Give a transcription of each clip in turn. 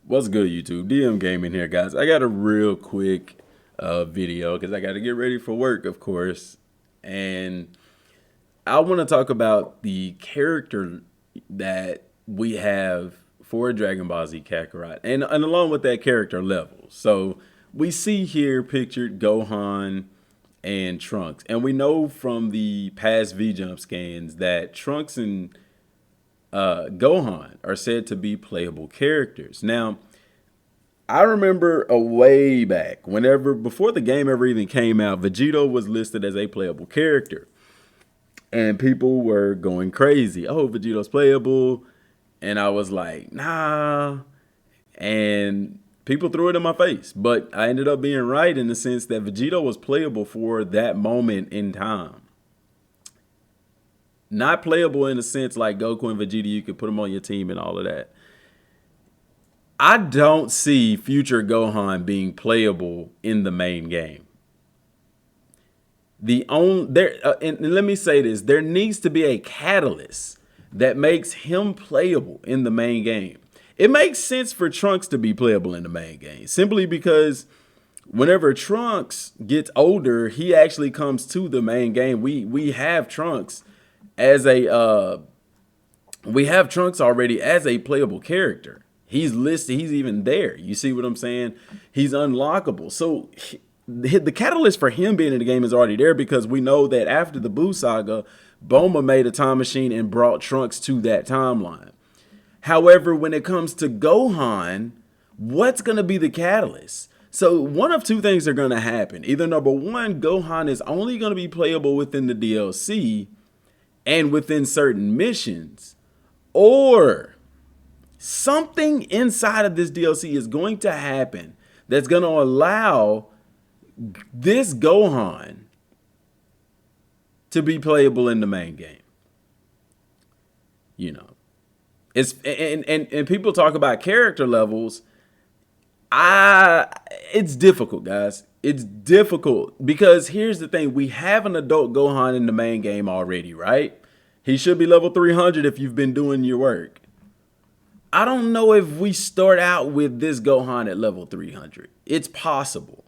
What's good, YouTube? DM Gaming here, guys. I got a real quick video because I got to get ready for work, of course. And I want to talk about the character that we have for Dragon Ball Z Kakarot and along with that character level. So we see here pictured Gohan and Trunks. And we know from the past V-Jump scans that Trunks and Gohan are said to be playable characters. Now, I remember a way back, before the game ever even came out, Vegito was listed as a playable character. And people were going crazy. Oh, Vegito's playable. And I was like, nah. And people threw it in my face. But I ended up being right in the sense that Vegito was playable for that moment in time. Not playable in the sense like Goku and Vegeta, you could put them on your team and all of that. I don't see future Gohan being playable in the main game. And let me say this, there needs to be a catalyst that makes him playable in the main game. It makes sense for Trunks to be playable in the main game simply because whenever Trunks gets older, he actually comes to the main game. We have Trunks as already as a playable character. He's listed. He's even there. You see what I'm saying? He's unlockable. So the catalyst for him being in the game is already there because we know that after the Buu saga, Bulma made a time machine and brought Trunks to that timeline. However, when it comes to Gohan, what's going to be the catalyst? So one of two things are going to happen. Either number one, Gohan is only going to be playable within the DLC and within certain missions, or something inside of this DLC is going to happen that's going to allow this Gohan to be playable in the main game. You know, it's and people talk about character levels. It's difficult, guys. It's difficult because here's the thing. We have an adult Gohan in the main game already, right? He should be level 300 if you've been doing your work. I don't know if we start out with this Gohan at level 300. It's possible.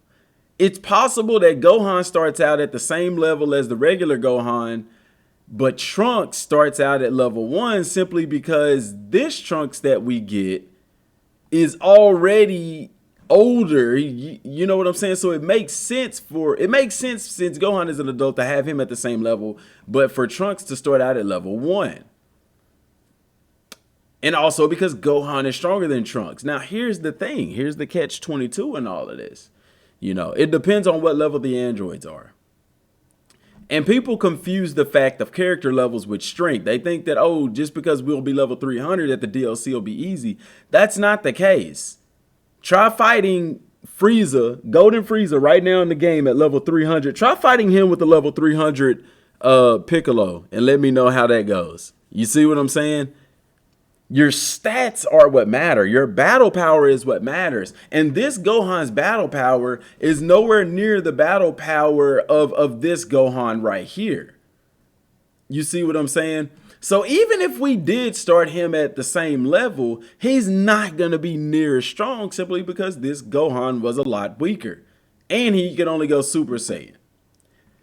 It's possible that Gohan starts out at the same level as the regular Gohan, but Trunks starts out at level 1 simply because this Trunks that we get is already older. You know what I'm saying? So it makes sense since Gohan is an adult to have him at the same level, but for Trunks to start out at level 1. And also because Gohan is stronger than Trunks. Now, here's the thing. Here's the catch-22 in all of this. You know, it depends on what level the androids are. And people confuse the fact of character levels with strength. They think that, oh, just because we'll be level 300 that the DLC will be easy. That's not the case. Try fighting Frieza, Golden Frieza, right now in the game at level 300. Try fighting him with the level 300 Piccolo and let me know how that goes. You see what I'm saying? Your stats are what matter. Your battle power is what matters. And this Gohan's battle power is nowhere near the battle power of this Gohan right here. You see what I'm saying? So even if we did start him at the same level, he's not going to be near as strong simply because this Gohan was a lot weaker. And he can only go Super Saiyan.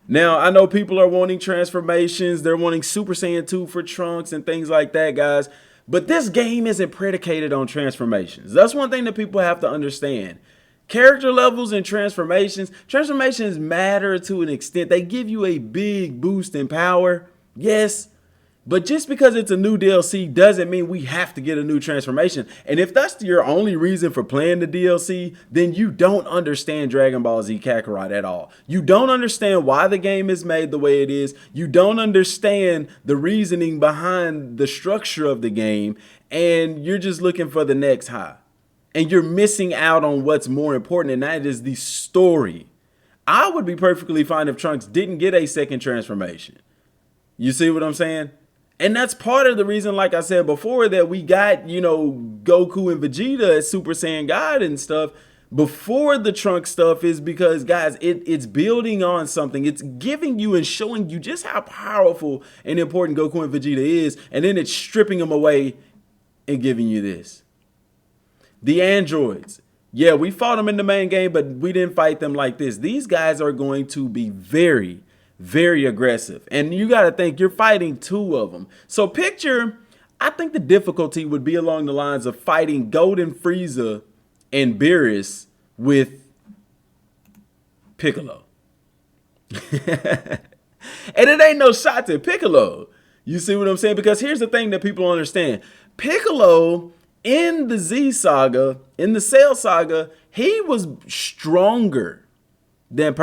Now, I know people are wanting transformations. They're wanting Super Saiyan 2 for Trunks and things like that, guys. But this game isn't predicated on transformations. That's one thing that people have to understand. Character levels and transformations matter to an extent. They give you a big boost in power, yes. But just because it's a new DLC doesn't mean we have to get a new transformation. And if that's your only reason for playing the DLC, then you don't understand Dragon Ball Z Kakarot at all. You don't understand why the game is made the way it is. You don't understand the reasoning behind the structure of the game. And you're just looking for the next high. And you're missing out on what's more important, and that is the story. I would be perfectly fine if Trunks didn't get a second transformation. You see what I'm saying? And that's part of the reason, like I said before, that we got, you know, Goku and Vegeta as Super Saiyan God and stuff before the Trunks stuff is because, guys, it's building on something. It's giving you and showing you just how powerful and important Goku and Vegeta is. And then it's stripping them away and giving you this. The androids. Yeah, we fought them in the main game, but we didn't fight them like this. These guys are going to be very, very aggressive. And you got to think you're fighting two of them. So picture, I think the difficulty would be along the lines of fighting Golden Frieza and Beerus with Piccolo. And it ain't no shot to Piccolo. You see what I'm saying? Because here's the thing that people understand. Piccolo in the Z saga, in the Cell saga, he was stronger than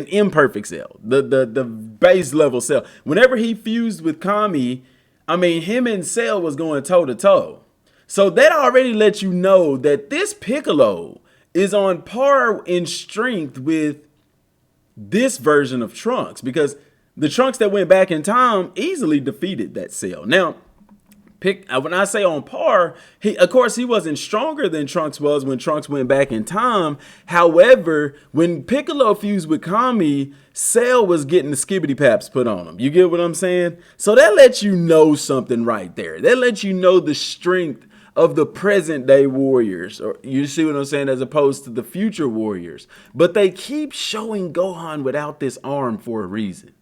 imperfect Cell, the base level Cell. Whenever he fused with Kami, I mean, him and Cell was going toe to toe. So that already lets you know that this Piccolo is on par in strength with this version of Trunks, because the Trunks that went back in time easily defeated that Cell. Now, when I say on par, of course, he wasn't stronger than Trunks was when Trunks went back in time. However, when Piccolo fused with Kami, Cell was getting the skibbity paps put on him. You get what I'm saying? So that lets you know something right there. That lets you know the strength of the present day warriors, or you see what I'm saying, as opposed to the future warriors. But they keep showing Gohan without this arm for a reason.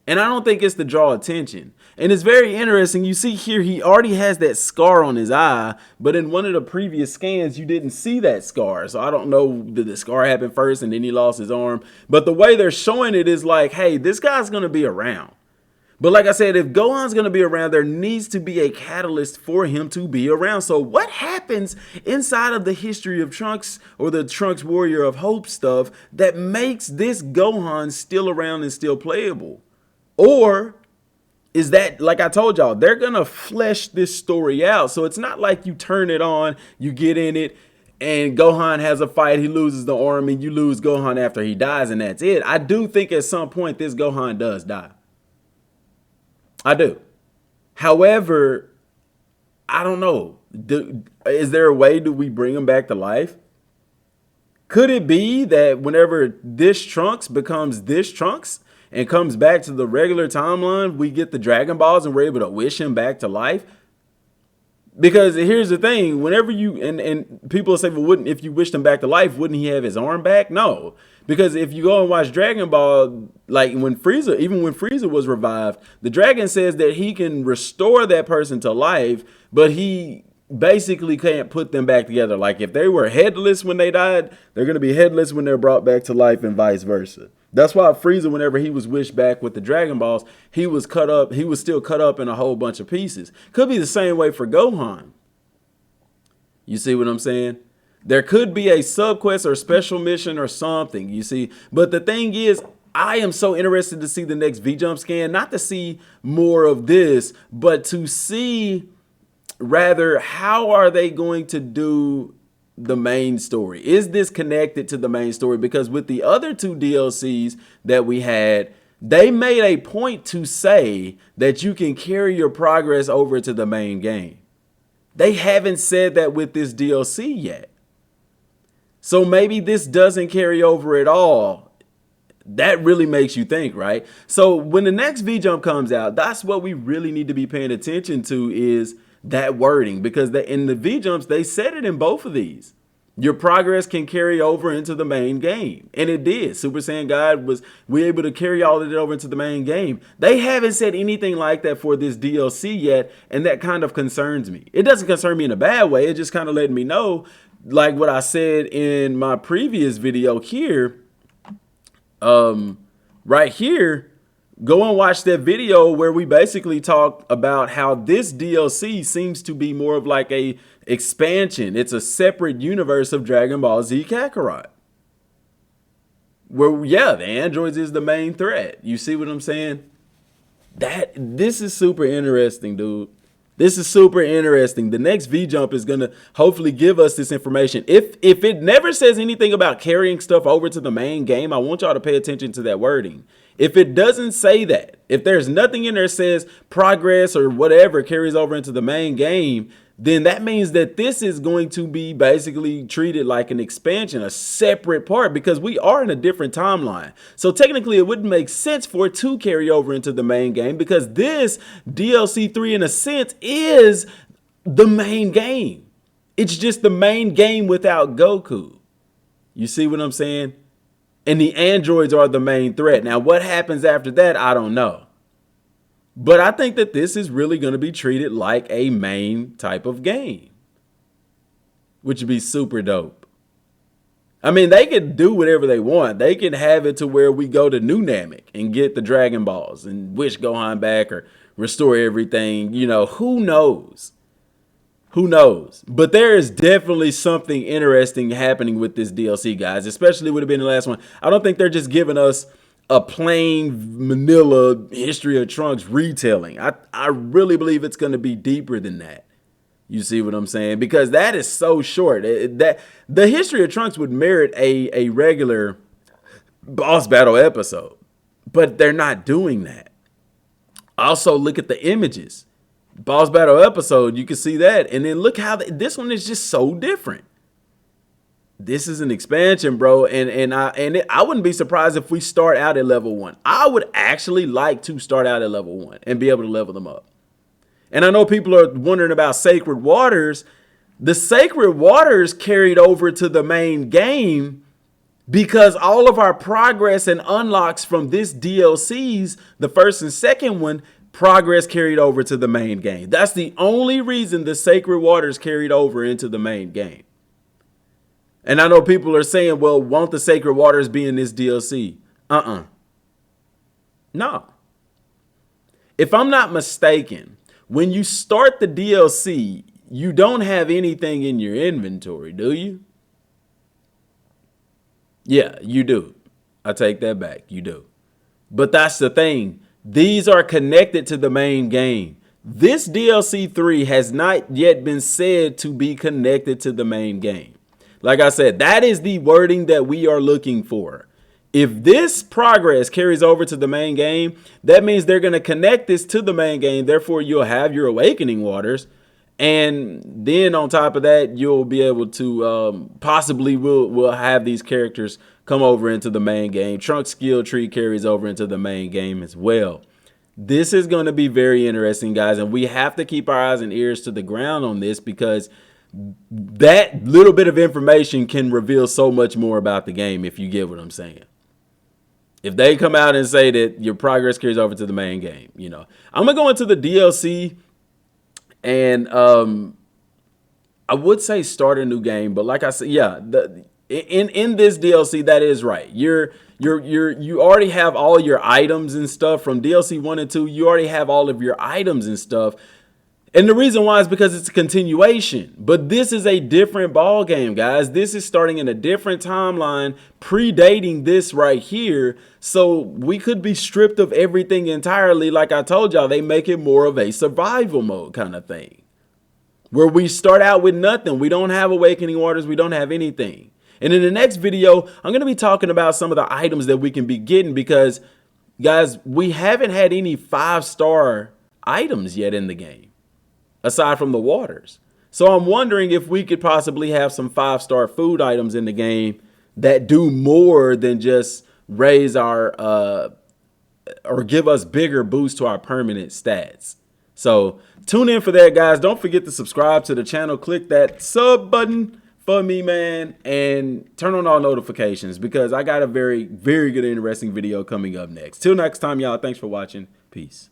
And I don't think it's to draw attention. And it's very interesting. You see here, he already has that scar on his eye, but in one of the previous scans, you didn't see that scar. So I don't know, did the scar happen first and then he lost his arm? But the way they're showing it is like, hey, this guy's going to be around. But like I said, if Gohan's going to be around, there needs to be a catalyst for him to be around. So what happens inside of the history of Trunks, or the Trunks Warrior of Hope stuff, that makes this Gohan still around and still playable? Or is that, like I told y'all, they're going to flesh this story out. So it's not like you turn it on, you get in it, and Gohan has a fight, he loses the arm, and you lose Gohan after he dies, and that's it. I do think at some point this Gohan does die. I do. However, I don't know. Is there a way, do we bring him back to life? Could it be that whenever this Trunks becomes this Trunks and comes back to the regular timeline, we get the Dragon Balls and we're able to wish him back to life? Because here's the thing, whenever you, and people say, well, wouldn't, if you wished him back to life, wouldn't he have his arm back? No. Because if you go and watch Dragon Ball, like when Frieza, even when Frieza was revived, the dragon says that he can restore that person to life, but he basically can't put them back together. Like if they were headless when they died, they're going to be headless when they're brought back to life, and vice versa. That's why Frieza, whenever he was wished back with the Dragon Balls, he was cut up. He was still cut up in a whole bunch of pieces. Could be the same way for Gohan. You see what I'm saying? There could be a subquest or special mission or something, you see. But the thing is, I am so interested to see the next V-Jump scan, not to see more of this, but to see rather how are they going to do the main story. Is this connected to the main story? Because with the other two DLCs that we had, they made a point to say that you can carry your progress over to the main game. They haven't said that with this DLC yet. So maybe this doesn't carry over at all. That really makes you think, right? So when the next V-Jump comes out, that's what we really need to be paying attention to, is that wording. Because in the V-Jumps, they said it in both of these. Your progress can carry over into the main game. And it did. Super Saiyan God was able to carry all of it over into the main game. They haven't said anything like that for this DLC yet, and that kind of concerns me. It doesn't concern me in a bad way. It just kind of letting me know, like what I said in my previous video here, right here, go and watch that video where we basically talk about how this DLC seems to be more of like a expansion. It's a separate universe of Dragon Ball Z Kakarot. Where, yeah, the androids is the main threat. You see what I'm saying? This is super interesting, dude. This is super interesting. The next V-Jump is going to hopefully give us this information. If it never says anything about carrying stuff over to the main game, I want y'all to pay attention to that wording. If it doesn't say that, if there's nothing in there that says progress or whatever carries over into the main game, then that means that this is going to be basically treated like an expansion, a separate part, because we are in a different timeline. So technically it wouldn't make sense for it to carry over into the main game, because this DLC 3 in a sense is the main game. It's just the main game without Goku. You see what I'm saying? And the androids are the main threat. Now, what happens after that, I don't know. But I think that this is really going to be treated like a main type of game, which would be super dope. I mean, they can do whatever they want. They can have it to where we go to New Namek and get the Dragon Balls and wish Gohan back or restore everything. You know, who knows? Who knows? But there is definitely something interesting happening with this DLC, guys, especially would have been the last one. I don't think they're just giving us a plain Manila History of Trunks retelling. I really believe it's going to be deeper than that. You see what I'm saying? Because that is so short. That the History of Trunks would merit a regular boss battle episode, but they're not doing that. Also, look at the images. Boss battle episode, you can see that, and then look how this one is just so different. This is an expansion, bro, and I wouldn't be surprised if we start out at level 1. I would actually like to start out at level 1 and be able to level them up. And I know people are wondering about Sacred Waters. The Sacred Waters carried over to the main game because all of our progress and unlocks from this DLCs, the first and second one, progress carried over to the main game. That's the only reason the Sacred Waters carried over into the main game. And I know people are saying, well, won't the Sacred Waters be in this DLC? No. If I'm not mistaken, when you start the DLC, you don't have anything in your inventory, do you? Yeah, you do. I take that back. You do. But that's the thing. These are connected to the main game. This DLC 3 has not yet been said to be connected to the main game. Like I said, that is the wording that we are looking for. If this progress carries over to the main game, that means they're going to connect this to the main game. Therefore, you'll have your awakening waters. And then on top of that, you'll be able to possibly we'll have these characters come over into the main game. Trunks skill tree carries over into the main game as well. This is going to be very interesting, guys. And we have to keep our eyes and ears to the ground on this because that little bit of information can reveal so much more about the game, if you get what I'm saying. If they come out and say that your progress carries over to the main game, you know, I'm going to go into the DLC and I would say start a new game. But like I said, yeah, in this DLC, that is right. You already have all your items and stuff from DLC 1 and 2. You already have all of your items and stuff. And the reason why is because it's a continuation. But this is a different ball game, guys. This is starting in a different timeline, predating this right here. So we could be stripped of everything entirely. Like I told y'all, they make it more of a survival mode kind of thing, where we start out with nothing. We don't have awakening waters. We don't have anything. And in the next video, I'm going to be talking about some of the items that we can be getting because, guys, we haven't had any 5-star items yet in the game, aside from the waters. So I'm wondering if we could possibly have some 5-star food items in the game that do more than just raise our or give us bigger boosts to our permanent stats. So tune in for that, guys. Don't forget to subscribe to the channel. Click that sub button for me, man, and turn on all notifications because I got a very, very good, interesting video coming up next. Till next time, y'all. Thanks for watching. Peace.